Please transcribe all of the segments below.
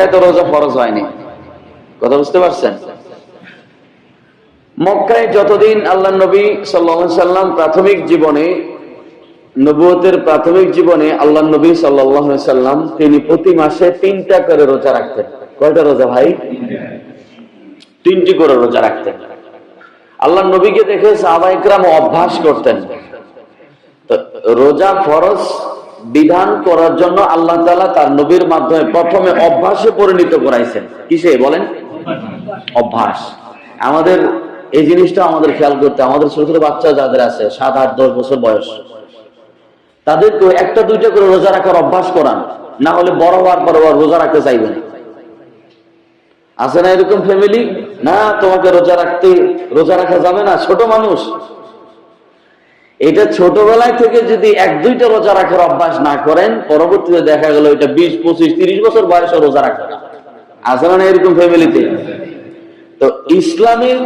মক্কায় তো রোজা ফরজ হয়নি, কথা বুঝতে পারছেন? মক্কায় যতদিন আল্লাহ নবী সাল্লাল্লাহু আলাইহি সাল্লাম প্রাথমিক জীবনে, নবুয়তের প্রাথমিক জীবনে আল্লাহ নবী সাল্লাল্লাহু আলাইহি সাল্লাম তিনি প্রতি মাসে 3টা করে রোজা রাখতেন। কয়টা রোজা ভাই? 3টি করে রোজা রাখতেন। আল্লাহ নবীকে দেখে সাহাবায়ে কেরাম অভ্যাস করতেন। তো রোজা ফরজ বিধান করার জন্য আল্লাহ তাআলা তার নবীর মাধ্যমে প্রথমে অভ্যাসে পরিণত করাইছেন। কিসে বলেন? অভ্যাস। আমাদের এই জিনিসটা আমাদের খেয়াল করতে, আমাদের ছোট ছোট বাচ্চা যাদের আছে 7, 8, 10 বছর বয়স, তাদেরকে 1টা 2টা করে রোজা রাখার অভ্যাস করান, না হলে বড় হওয়ার পর রোজা রাখতে চাইবে না। আছে না এরকম ফ্যামিলি? না, তোমাকে রোজা রাখা যাবে না, ছোট মানুষ। এটা ছোটবেলায় থেকে যদি 1-2টা রোজা রাখার অভ্যাস না করেন, পরবর্তীতে দেখা গেল এটা 20, 25, 30 বছর বয়সে রোজা রাখবে না। আছে না এরকম ফ্যামিলিতে? তো ইসলামের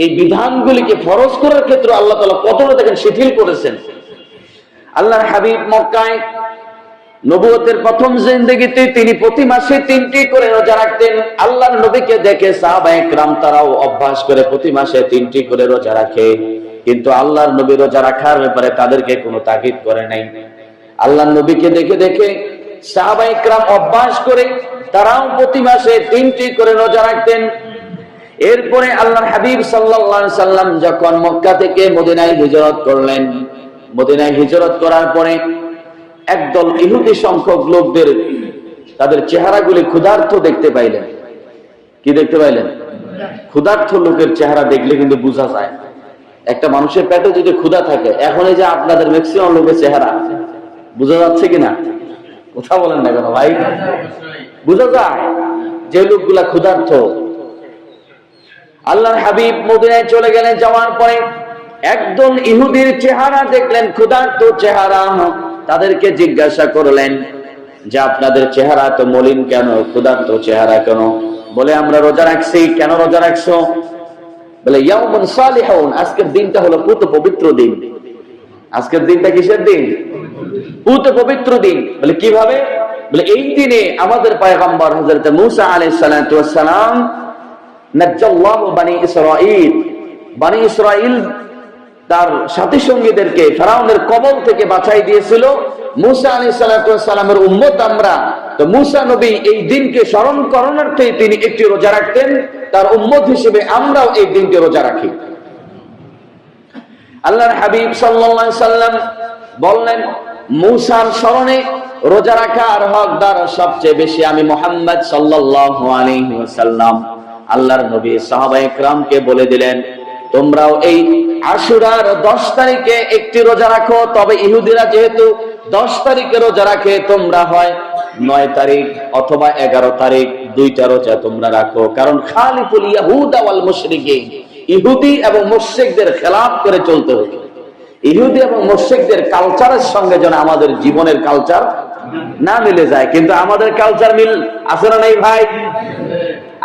এই বিধানগুলিকে ফরজ করার ক্ষেত্রে আল্লাহ তাআলা কতটা দেখেন শিথিল করেছেন। আল্লাহর হাবিব মক্কায় নবুয়তের প্রথম জিন্দেগিতে তিনি প্রতি মাসে 3টি করে রোজা রাখতেন। আল্লাহর নবীকে দেখে সাহাবায়ে কেরাম তারাও অভ্যাস করে প্রতি মাসে 3টি করে রোজা রাখে। কিন্তু আল্লাহর নবী রোজা রাখার ব্যাপারে তাদেরকে কোনো তাগিদ করে নাই। আল্লাহর নবীকে দেখে দেখে সাহাবায়ে কেরাম অভ্যাস করে তারাও প্রতি মাসে 3টি করে রোজা রাখতেন। এরপরে আল্লাহর হাবিব সাল্লাল্লাহু আলাইহি সাল্লাম যখন মক্কা থেকে মদিনায় হিজরত করলেন, মদিনায় হিজরত করার পরে একদল ইহুদি সংখ্যক লোকদের তাদের চেহারাগুলি ক্ষুধার্ত দেখতে পাইলেন। কি দেখতে পাইলেন? ক্ষুধার্ত লোকের চেহারা দেখলে কিন্তু বোঝা যায়। একটা মানুষের পেটে যদি ক্ষুধা থাকে, এখন এই যে আপনাদের ম্যাক্সিমাম লোকের চেহারা বোঝা যাচ্ছে কিনা? কথা বলেন না কেন ভাই? বোঝা যায় যে লোকগুলা ক্ষুধার্ত। আল্লাহর হাবিব মদিনায় চলে গেলেন, যাওয়ার পরে একদল ইহুদির চেহারা দেখলেন, ক্ষুধার্ত চেহারা। তাদেরকে জিজ্ঞাসা করলেন যে আপনাদের চেহারা তো মলিন কেন, ক্ষুধার্ত চেহারা কেন? বলে আমরা রোজা রাখছি। কেন রোজা রাখছো? বলে ইয়াউমুন সালিহুন, আজকের দিনটা হলো পুত পবিত্র দিন। আজকের দিনটা কিসের দিন? পুত পবিত্র দিন। বলে কিভাবে? বলে এই দিনে আমাদের পয়গম্বর হযরত মূসা আলাইহিস সালাতু ওয়াস সালাম নাজ্জাল্লাহু বানি ইসরাঈল, বানি ইসরাঈল তার সাথী সঙ্গীদেরকে ফেরাউনের কবল থেকে বাঁচাই দিয়েছিল। মূসা আলাইহিস সালাতু ওয়াস সালামের উম্মত আমরা। তো মূসা নবী এই দিনকে স্মরণ করাতে তিনি একটি রোজা রাখতেন। তার উম্মত হিসেবে আমরাও এই দিনকে রোজা রাখি। আল্লাহর হাবিব সাল্লাল্লাহু আলাইহি সাল্লাম বললেন, মূসার স্মরণে রোজা রাখার হকদার সবচেয়ে বেশি আমি মুহাম্মদ সাল্লাল্লাহু আলাইহি ওয়াসাল্লাম। আল্লাহর নবী সাহাবায়ে কেরামকে বলে দিলেন, তোমরাও এই আশুরার 10 তারিখে একটি রোজা রাখো। তবে ইহুদিরা যেহেতু 10 তারিখে রোজা রাখে, তোমরা হয় 9 তারিখ অথবা 11 তারিখ 2টা রোজা তোমরা রাখো। কারণ খালিফুল ইয়াহুদা ওয়াল মুশরিকিন, ইহুদি এবং মুশরিকদের খেলাফ করে চলতে হবে। ইহুদি এবং মুশরিকদের কালচারের সঙ্গে যেন আমাদের জীবনের কালচার না মিলে যায়। কিন্তু আমাদের কালচার মিল আছে না নাই ভাই?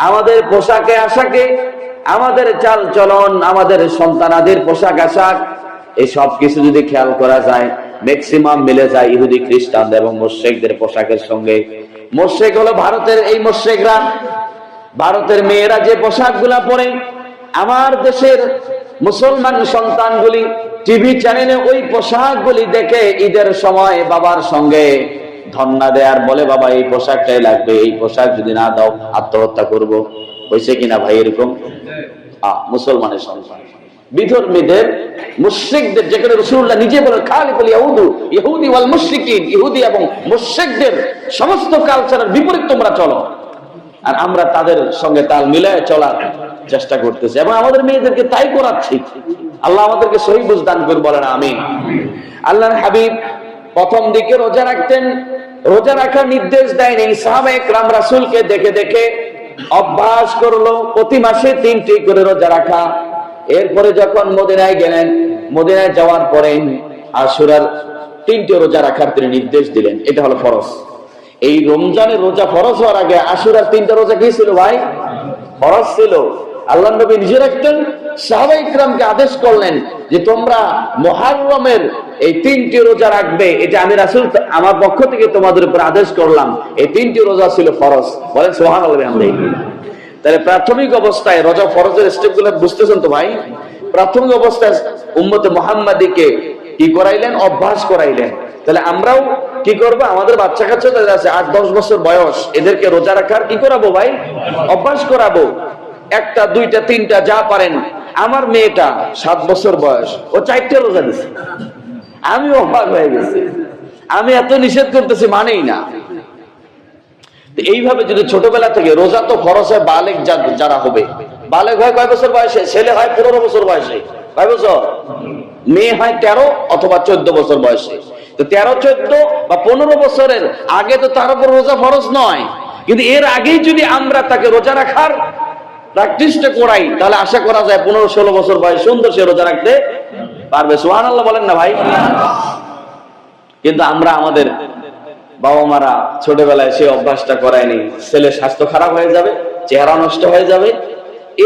আমাদের পোশাকে আশাকে, আমাদের চাল চলন, আমাদের সন্তানাদের পোশাক আশাক, এই সব কিছু যদি খেয়াল করা যায়, ম্যাক্সিমাম মিলে যায় ইহুদি খ্রিস্টান এবং মুশরিকদের পোশাকের সঙ্গে। মুশরিক হলো ভারতের এই মুশরিকরা। ভারতের মেয়েরা যে পোশাকগুলা পরে, আমার দেশের মুসলমান সন্তানগুলি টিভি চ্যানেলে ওই পোশাকগুলি দেখে ঈদের সময় বাবার সঙ্গে ধন্না দেয় আর বলে, বাবা এই পোশাকটাই লাগবে, এই পোশাক যদি না দাও আত্মহত্যা করব। হয়েছে কিনা ভাই এরকম? মুসলমানের সন্তান বিধর্মীদের, মুশরিকদের, যেখানে রাসূলুল্লাহ নিজে বলেন খালিফুল ইহুদি ওয়াল মুশরিকিন, ইহুদি এবং মুশরিকদের সমস্ত কালচারের বিপরীত তোমরা চলো। আর আমরা তাদের সঙ্গে তাল মিলায় চলার চেষ্টা করতেছি এবং আমাদের মেয়েদেরকে তাই করাচ্ছি। আল্লাহ আমাদেরকে সহি বুঝ দান করে বলেন আমিন। আল্লাহর হাবিব প্রথম দিকে রোজা রাখতেন, রোজা রাখার নির্দেশ দেয়নি। সাহাবায়ে কেরাম রাসূলকে দেখে দেখে অভ্যাস করলো প্রতি মাসে 3টি করে রোজা রাখা। এরপরে যখন মদিনায় গেলেন, মদিনায় যাওয়ার পরে আশুরার 3টি রোজা রাখার তিনি নির্দেশ দিলেন। এটা হলো ফরজ। এই রমজানের রোজা ফরজ হওয়ার আগে আশুরার 3টা রোজা কি ছিল ভাই? ফরজ ছিল। আল্লাহ নবী নিজে রাখতেন, সাহাবায়ে ইকরামকে আদেশ করলেন যে তোমরা মুহররমের এই 3টি রোজা রাখবে, এটা আমি রাসূল আমার পক্ষ থেকে তোমাদের উপর আদেশ করলাম। এই 3টি রোজা ছিল ফরজ। বলেন সুবহানাল্লাহ বিহামদিহি। তাহলে প্রাথমিক অবস্থায় রোজা ফরজের স্টেপগুলো বুঝতেছেন তো ভাই? প্রাথমিক অবস্থায় উম্মতে মুহাম্মাদীকে কি করাইলেন? অভ্যাস করাইলেন। তাহলে আমরাও কি করব? আমাদের বাচ্চা কাচ্চা যারা আছে 8-10 বছর বয়স, এদেরকে রোজা রাখার কি করাবো ভাই? অভ্যাস করাবো। 1টা 2টা 3টা যা পারেন। আমার মেয়েটা 7 বছর বয়স, ও 4টে রোজা দিচ্ছে। আমি অবাক হয়ে গেছি, আমি এত নিষেধ করতেছি মানেই না। এইভাবে যদি ছোটবেলা থেকে রোজা তো ফরজ হয় বালেগ যারা হবে। বালেগ হয় কয় বছর বয়সে? ছেলে হয় 15 বছর বয়সে। কয় বছর? মেয়ে হয় 13 অথবা 14 বছর বয়সে। তো 13, 14 বা 15 বছরের আগে তো তার উপর রোজা ফরজ নয়, কিন্তু এর আগেই যদি আমরা তাকে রোজা রাখার প্র্যাকটিসটা করাই, তাহলে আশা করা যায় 15-16 বছর বয়স সুন্দর সে রোজা রাখতে পারবে। সুবহানাল্লাহ বলেন না ভাই? কিন্তু আমরা আমাদের বাবা মারা ছোটবেলায় সে অভ্যাসটা করায়নি। ছেলে স্বাস্থ্য খারাপ হয়ে যাবে, চেহারা নষ্ট হয়ে যাবে,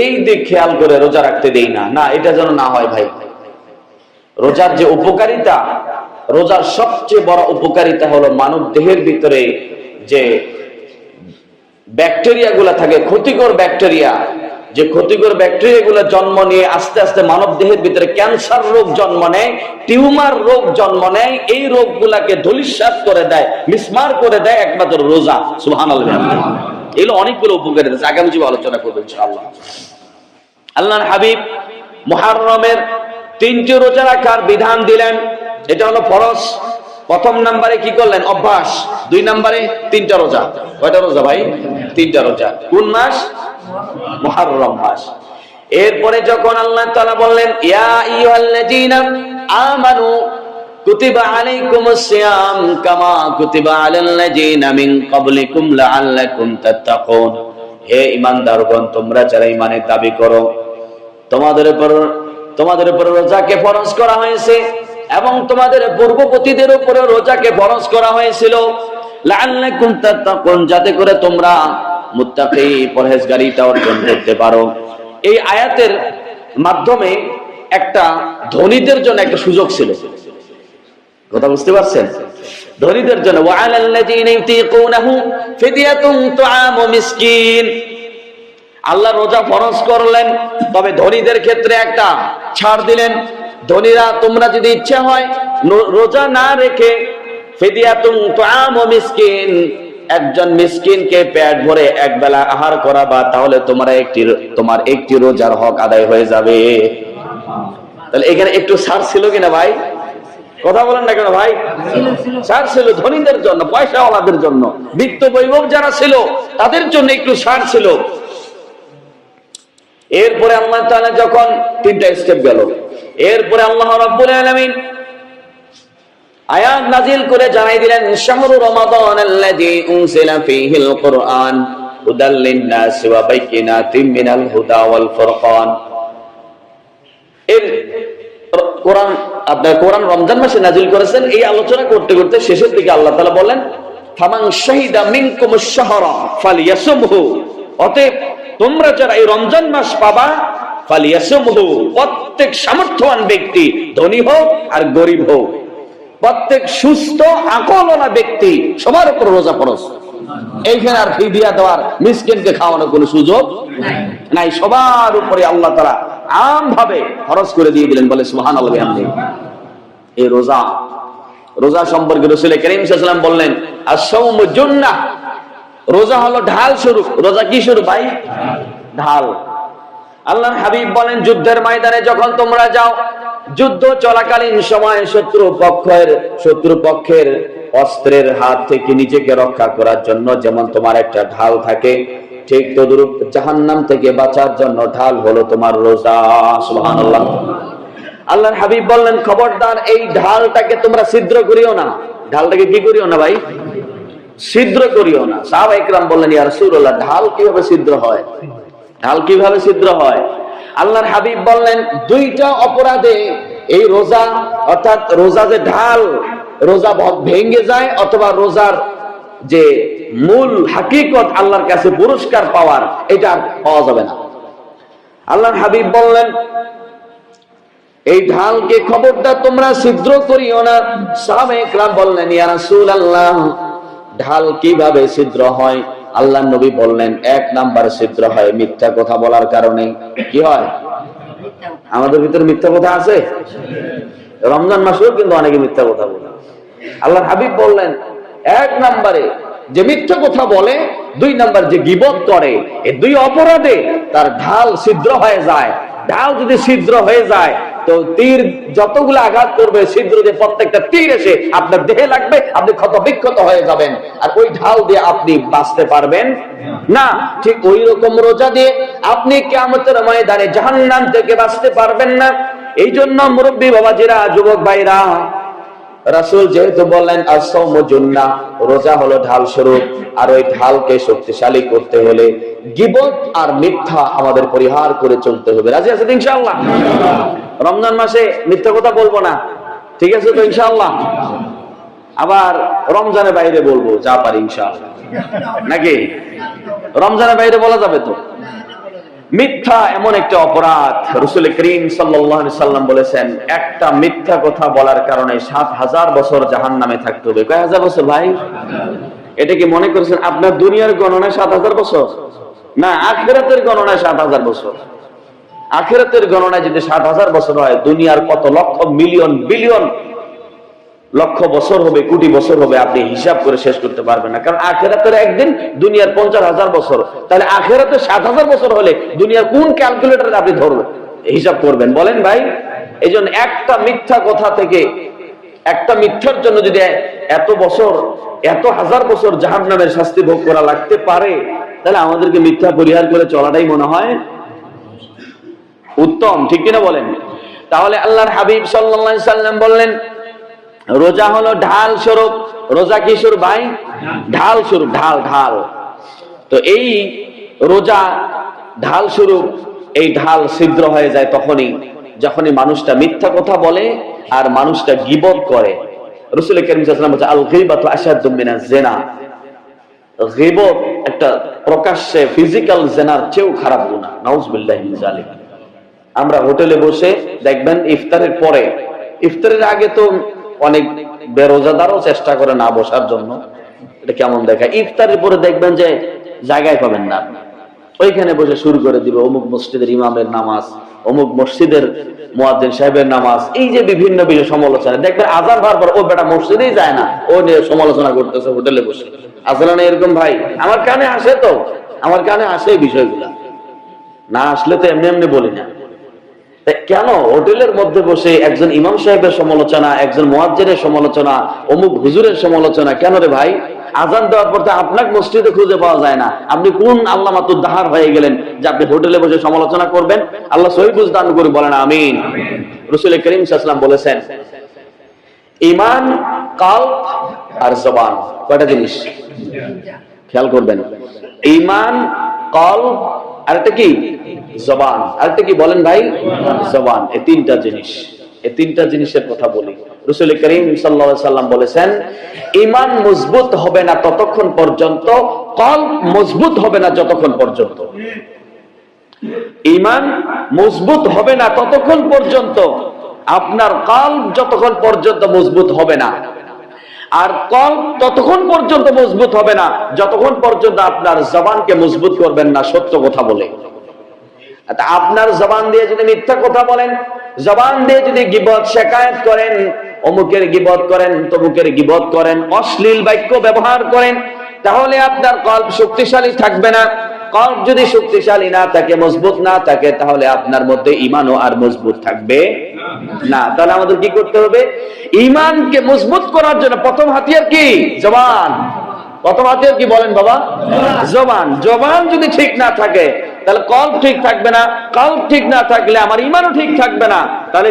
এই দিক খেয়াল করে রোজা রাখতে দেই না। না, এটা যেন না হয় ভাই। রোজার যে উপকারিতা, রোজার সবচেয়ে বড় উপকারিতা হলো মানব দেহের ভিতরে যে ব্যাকটেরিয়া গুলা থাকে, ক্ষতিকর ব্যাকটেরিয়া, যে ক্ষতিকর ব্যাকটেরিয়া গুলা জন্ম নিয়ে আস্তে আস্তে মানব দেহের ভিতরে ক্যান্সার রোগ জন্ম নেয়, টিউমার রোগ জন্ম নেয়। এই রোগগুলাকে ধূলিসাৎ করে দেয়, মিসমার করে দেয় একমাত্র রোজা। সুবহানাল্লাহ। এগুলো অনেকগুলো উপকারিতা আছে, আগামী জীবনে আলোচনা করবো ইনশাআল্লাহ। আল্লাহর হাবিব মুহররমের 3টি রোজা রাখার বিধান দিলেন। এটা হলো ফরজ। প্রথম নাম্বারে কি করলেন? অভ্যাস। 2 নম্বরে 3টা রোজা। কয়টা রোজা ভাই? 3টা রোজা। কোন মাস? মুহররম মাস। এরপরে যখন আল্লাহ তাআলা বললেন ইয়া আইয়ুহাল্লাযীনা আমানু কুতিবা আলাইকুমুস সিয়াম কামা কুতিবা আলাল্লাযীনা মিন ক্বাবলিকুম লাআল্লাকুম তাত্তাকুন, হে ঈমানদারগণ, তোমরা যারা ঈমানের দাবি করো, তোমাদের উপর রোজাকে ফরজ করা হয়েছে এবং তোমাদের পূর্ববর্তীদের উপরে রোজাকে ফরজ করা হয়েছিল লাআল্লাকুম তাত্তাকুন, যাতে করে তোমরা মুত্তাকি পরহেজগারিতা অর্জন করতে পারো। এই আয়াতের মাধ্যমে একটা ধনীদের জন্য একটা সুযোগ ছিল। কথা বুঝতে পারছেন? ধনীদের জন্য ওয়ালাল্লাযীনা ইউতিকুনাহু ফিদিয়াতুন তুআমু মিসকিন, আল্লাহ রোজা ফরজ করলেন, তবে ধনীদের ক্ষেত্রে একটা ছাড় দিলেন। ধনীরা তোমরা যদি ইচ্ছা হয় রোজা না রেখে ফিদিয়াতুন তুআমু মিসকিন, একজন মিসকিনকে পেট ভরে একবেলা আহার করাবা, তাহলে তোমার একটি রোজার হক আদায় হয়ে যাবে। তাহলে এখানে একটু ছাড় ছিল কিনা ভাই? কথা বলেন না কেন ভাই? ছাড় ছিল ধনীদের জন্য, পয়সাওয়ালাদের জন্য, বিত্ত বৈভব যারা ছিল তাদের জন্য একটু ছাড় ছিল। এরপরে আল্লাহ তাআলা যখন 3টা স্টেপ গেল, এরপরে আল্লাহ রাব্বুল আলামিন আয়াত নাজিল করে জানাই দিলেন শাহরু রমাদানাল্লাযী উনজিলা ফীহিল কুরআন হুদাল লিন-নাসি ওয়া বাইয়িনাতিম মিনাল হুদা ওয়াল ফুরকান। এর কোরআন আপনার কোরআন রমজান মাসে নাজিল করেছেন। এই আলোচনা করতে করতে শেষের দিকে আল্লাহ তাআলা বলেন ফামান শাহিদা মিনকুমুশ শাহরা ফালিয়াসুমহু, অতএব তোমরা যারা এই রমজান মাস পাবা ফালিয়াসুমহু, প্রত্যেক সামর্থ্যবান ব্যক্তি, ধনী হোক আর গরিব হোক, প্রত্যেক সুস্থ আকলওয়ালা ব্যক্তি সবার উপর রোজা ফরজ। এইখানে আর ফিদিয়া দেওয়ার, মিসকিনকে খাওয়ানোর কোনো সুযোগ নাই। সবার উপরে আল্লাহ তাআলা আম ভাবে ফরজ করে দিয়ে দিলেন। বলে সুবহানাল্লাহ বিহামদিহি। এই রোজা সম্পর্কে রাসূল কারীম সাল্লাল্লাহু আলাইহি ওয়াসাল্লাম বললেন আস-সাওমু জুন্নাহ, রোজা হলো ঢাল স্বরূপ। রোজা কি স্বরূপ ভাই? ঢাল। আল্লাহর হাবিব বলেন যুদ্ধের ময়দানে যখন তোমরা যাও, যুদ্ধ চলাকালীন সময় শত্রু পক্ষের অস্ত্রের হাত থেকে নিজেকে রক্ষা করার জন্য যেমন তোমার একটা ঢাল থাকে, ঠিক তদ্রূপ জাহান্নাম থেকে বাঁচার জন্য ঢাল হলো তোমার রোজা। সুবহানাল্লাহ। আল্লাহর হাবিব বললেন খবরদার এই ঢালটাকে তোমরা ছিদ্র করিও না। ঢালটাকে কি করিও না ভাই? ছিদ্র করিও না। সাহাবায়ে কেরাম বললেন ইয়া রাসূলুল্লাহ, ঢাল কিভাবে ছিদ্র হয়? ঢাল কিভাবে ছিদ্র হয়? আল্লাহর হাবিব বললেন 2টা অপরাধে এই রোজা, অর্থাৎ রোজা যে ঢাল, রোজা ভেঙে যায় অথবা রোজার যে মূল হাকিকত আল্লাহর কাছে পুরস্কার পাওয়ার, এটা পাওয়া যাবে না। আল্লাহর হাবিব বললেন, এই ঢালকে খবরদার তোমরা ছিদ্র করিও না। সাহাবায়ে কেরাম বললেন, ইয়া রাসূলুল্লাহ, ঢাল কিভাবে ছিদ্র হয়? আল্লাহর নবী বললেন, এক নাম্বার ছিদ্র হয় মিথ্যা কথা বলার কারণে। কি হয়? আমাদের ভিতরে মিথ্যা কথা আছে। রমজান মাসেও কিন্তু অনেকে মিথ্যা কথা বলে। আল্লাহর হাবিব বললেন, এক নাম্বারে যে মিথ্যা কথা বলে, দুই নাম্বার যে গীবত করে, এই দুই অপরাধে তার ঢাল ছিদ্র হয়ে যায়। ঢাল যদি ছিদ্র হয়ে যায় তো তীর যতগুলো আঘাত করবে, ছিদ্র দিয়ে প্রত্যেকটা তীর এসে আপনার দেহে লাগবে, আপনি ক্ষত বিক্ষত হয়ে যাবেন, আর ওই ঢাল দিয়ে আপনি বাঁচতে পারবেন না। ঠিক ওই রকম রোজা দিয়ে আপনি কিয়ামতের ময়দানে জাহান্নাম থেকে বাঁচতে পারবেন না। এই জন্য মুরব্বী বাবাজিরা, যুবক ভাইরা, রাসূল যেহেতু বললেন আস-সাওমু জুন্নাহ, রোজা হলো ঢাল স্বরূপ, আর ওই ঢালকে শক্তিশালী করতে হলে গীবত আর মিথ্যা আমাদের পরিহার করে চলতে হবে। রাজি আছেন ইনশাআল্লাহ? রমজান মাসে মিথ্যা কথা বলবো না, ঠিক আছে তো ইনশাআল্লাহ? আবার রমজানের বাইরে বলবো যা পারি ইনশাআল্লাহ, নাকি? রমজানের বাইরে বলা যাবে তো? মিথ্যা এমন একটা অপরাধ, রাসূল করিম সাল্লাল্লাহু আলাইহি সাল্লাম বলেছেন, একটা মিথ্যা কথা বলার কারণে ৭,০০০ বছর জাহান্নামে থাকতে হবে। কয় হাজার বছর ভাই? এটা কি মনে করেছেন আপনার দুনিয়ার গণনায় ৭,০০০ বছর? না, আখিরাতের গণনায় ৭,০০০ বছর। আখিরাতের গণনায় যদি ৭,০০০ বছর হয়, দুনিয়ার কত লক্ষ মিলিয়ন বিলিয়ন লক্ষ বছর হবে, কোটি বছর হবে, আপনি হিসাব করে শেষ করতে পারবেন না। কারণ আখিরাতের একদিন, দুনিয়ার ৫০,০০০ বছর। তাহলে আখিরাতে ৭,০০০ বছর হলে দুনিয়ার কোন ক্যালকুলেটরে আপনি ধরবেন, হিসাব করবেন বলেন ভাই? এই জন্য একটা মিথ্যা কথা থেকে, একটা মিথ্যার জন্য যদি এত বছর, এত হাজার বছর জাহান্নামের শাস্তি ভোগ করা লাগতে পারে, তাহলে আমাদেরকে মিথ্যা পরিহার করে চলাটাই মনে হয় উত্তম, ঠিক কিনা বলেন? তাহলে আল্লাহর হাবিব সাল্লাল্লাহু আলাইহি সাল্লাম বললেন, রোজা হলো ঢাল স্বরূপ। রোজা কি স্বরূপ ভাই? ঢাল স্বরূপ। ঢাল ঢাল। তো এই রোজা ঢাল স্বরূপ, এই ঢাল ছিদ্র হয়ে যায় যখনই মানুষটা মিথ্যা কথা বলে আর মানুষটা গীবত করে। রাসূল করিম সাল্লাল্লাহু আলাইহি ওয়াসাল্লাম বলেছেন, আল গীবাতু আশাদ্দু মিনাজ জিনা। গীবত একটা প্রকাশ্যে ফিজিক্যাল জিনার চেয়েও খারাপ গুনাহ। নাউযুবিল্লাহি মিন যালিক। আমরা হোটেলে বসে দেখবেন ইফতারের পরে, ইফতারের আগে তো অনেক বেরোজাদারও চেষ্টা করে না বসার জন্য, এটা কেমন দেখায়। ইফতারের পরে দেখবেন যে জায়গায় পাবেন না, ওইখানে বসে শুরু করে দিবে অমুক মসজিদের ইমামের নামাজ, অমুক মসজিদের মুয়াজ্জিন সাহেবের নামাজ, এই যে বিভিন্ন বিষয় সমালোচনা। দেখবেন আযান হওয়ার পর ও বেটা মসজিদেই যায় না, ও নিয়ে সমালোচনা করতেছে হোটেলে বসে। আসলে না এরকম ভাই? আমার কানে আসে তো, আমার কানে আসে এই বিষয়গুলা, না আসলে তো এমনি এমনি বলি না। কেন হোটেলের মধ্যে বসে একজন ইমাম সাহেবের সমালোচনা, একজন মুয়াজ্জিনের সমালোচনা, অমুক হুজুরের সমালোচনা? কেন রে ভাই? আযান দেওয়ার পর তো আপনাকে মসজিদে খুঁজে পাওয়া যায় না, আপনি কোন আল্লামাতুদ দাহার হয়ে গেলেন যে আপনি হোটেলে বসে সমালোচনা করবেন? আল্লাহ সহিহ বুঝ দান করে বলেন আমিন। রাসূল করিম সাল্লাল্লাহু আলাইহি ওয়াসাল্লাম বলেছেন, ঈমান, কলব আর জবান, কয়টা জিনিস খেয়াল করবেন? ঈমান, কলব, আরেকটা কি? জবান। আরেকটা কি বলেন ভাই? জবান। এই তিনটা জিনিস, এই তিনটা জিনিসের কথা বলি। রাসূল করিম সাল্লাল্লাহু আলাইহি ওয়াসাল্লাম বলেছেন, ঈমান মজবুত হবে না ততক্ষণ পর্যন্ত, কলব মজবুত হবে না যতক্ষণ পর্যন্ত। ঈমান মজবুত হবে না ততক্ষণ পর্যন্ত, আপনার কলব যতক্ষণ পর্যন্ত মজবুত হবে না, আর কলব ততক্ষণ পর্যন্ত মজবুত হবে না যতক্ষণ পর্যন্ত আপনার জবানকে মজবুত করবেন না সত্য কথা বলে। আপনার জবান দিয়ে যদি মিথ্যা কথা বলেন, জবান দিয়ে যদি গীবত শিকায়াত করেন, অমুকের গীবত করেন, তমুকের গীবত করেন, অশ্লীল বাক্য ব্যবহার করেন, তাহলে আপনার কলব শক্তিশালী থাকবে না। কলব যদি শক্তিশালী না থাকে, মজবুত না থাকে, তাহলে আপনার মধ্যে ঈমানও আর মজবুত থাকবে না। তাহলে আমাদের কি করতে হবে? ঈমানকে মজবুত করার জন্য প্রথম হাতিয়ার কি? জবান। প্রথম হাতিয়ার কি বলেন বাবা? জবান। জবান যদি ঠিক না থাকে তাহলে কলব ঠিক থাকবে না, কলব ঠিক না থাকলে আমার ঈমানও ঠিক থাকবে না। তাহলে